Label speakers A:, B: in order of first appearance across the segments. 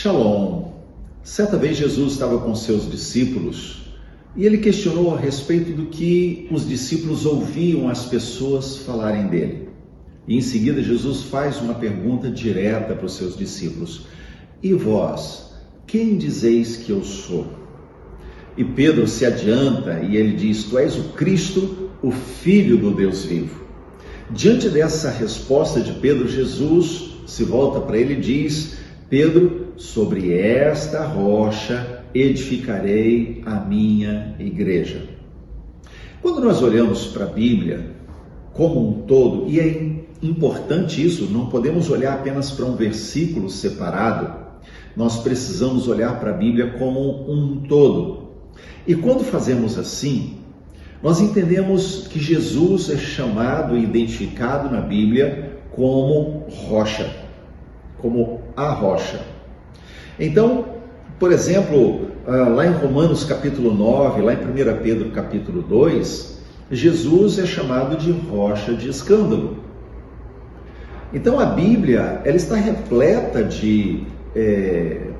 A: Shalom. Certa vez Jesus estava com seus discípulos e ele questionou a respeito do que os discípulos ouviam as pessoas falarem dele. E em seguida Jesus faz uma pergunta direta para os seus discípulos: e vós, quem dizeis que eu sou? E Pedro se adianta e ele diz: tu és o Cristo, o Filho do Deus vivo. Diante dessa resposta de Pedro, Jesus se volta para ele e diz: Pedro, sobre esta rocha edificarei a minha igreja. Quando nós olhamos para a Bíblia como um todo, e é importante isso, não podemos olhar apenas para um versículo separado, nós precisamos olhar para a Bíblia como um todo. E quando fazemos assim, nós entendemos que Jesus é chamado e identificado na Bíblia como rocha, como a rocha. Então, por exemplo, lá em Romanos capítulo 9, lá em 1 Pedro capítulo 2, Jesus é chamado de rocha de escândalo. Então a Bíblia, ela está repleta de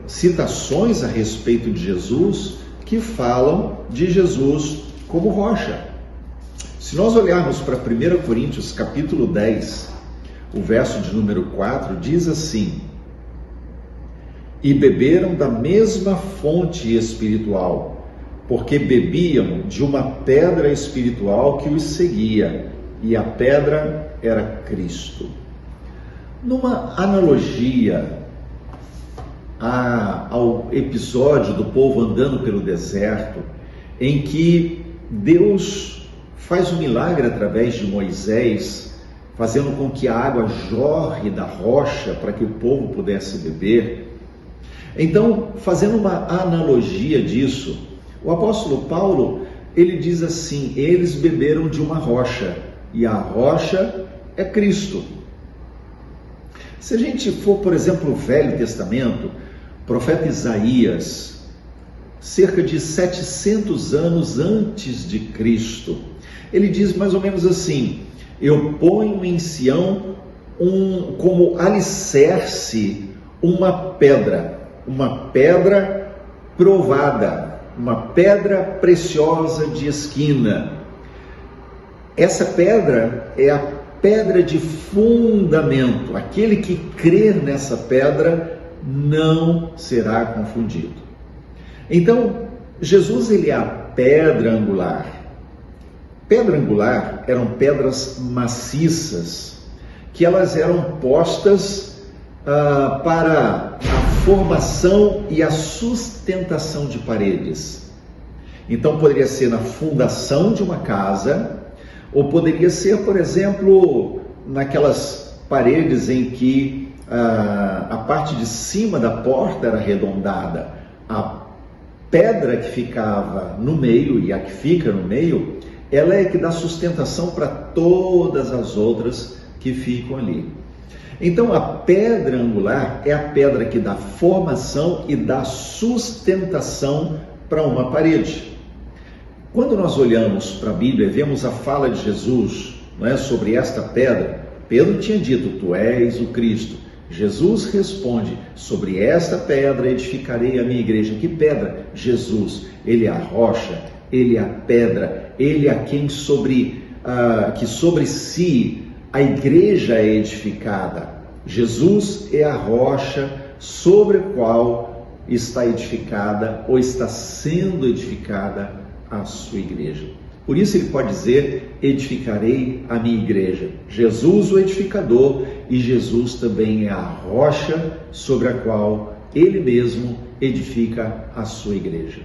A: citações a respeito de Jesus que falam de Jesus como rocha. Se nós olharmos para 1 Coríntios capítulo 10, o verso de número 4, diz assim: e beberam da mesma fonte espiritual, porque bebiam de uma pedra espiritual que os seguia, e a pedra era Cristo. Numa analogia ao episódio do povo andando pelo deserto, em que Deus faz um milagre através de Moisés, fazendo com que a água jorre da rocha para que o povo pudesse beber. Então, fazendo uma analogia disso, o apóstolo Paulo, ele diz assim: eles beberam de uma rocha, e a rocha é Cristo. Se a gente for, por exemplo, o Velho Testamento, o profeta Isaías, cerca de 700 anos antes de Cristo, ele diz mais ou menos assim: eu ponho em Sião como alicerce uma pedra provada, uma pedra preciosa de esquina. Essa pedra é a pedra de fundamento. Aquele que crer nessa pedra não será confundido. Então, Jesus, ele é a pedra angular. Pedra angular eram pedras maciças, que elas eram postas para a formação e a sustentação de paredes. Então poderia ser na fundação de uma casa, ou poderia ser, por exemplo, naquelas paredes em que a parte de cima da porta era arredondada. A pedra que ficava no meio e a que fica no meio, ela é que dá sustentação para todas as outras que ficam ali. Então a pedra angular é a pedra que dá formação e dá sustentação para uma parede. Quando nós olhamos para a Bíblia e vemos a fala de Jesus, não é, sobre esta pedra, Pedro tinha dito: tu és o Cristo. Jesus responde: sobre esta pedra edificarei a minha igreja. Que pedra? Jesus. Ele é a rocha, ele é a pedra, ele é a quem que sobre si a igreja é edificada. Jesus é a rocha sobre a qual está edificada ou está sendo edificada a sua igreja. Por isso ele pode dizer: edificarei a minha igreja. Jesus o edificador, e Jesus também é a rocha sobre a qual ele mesmo edifica a sua igreja.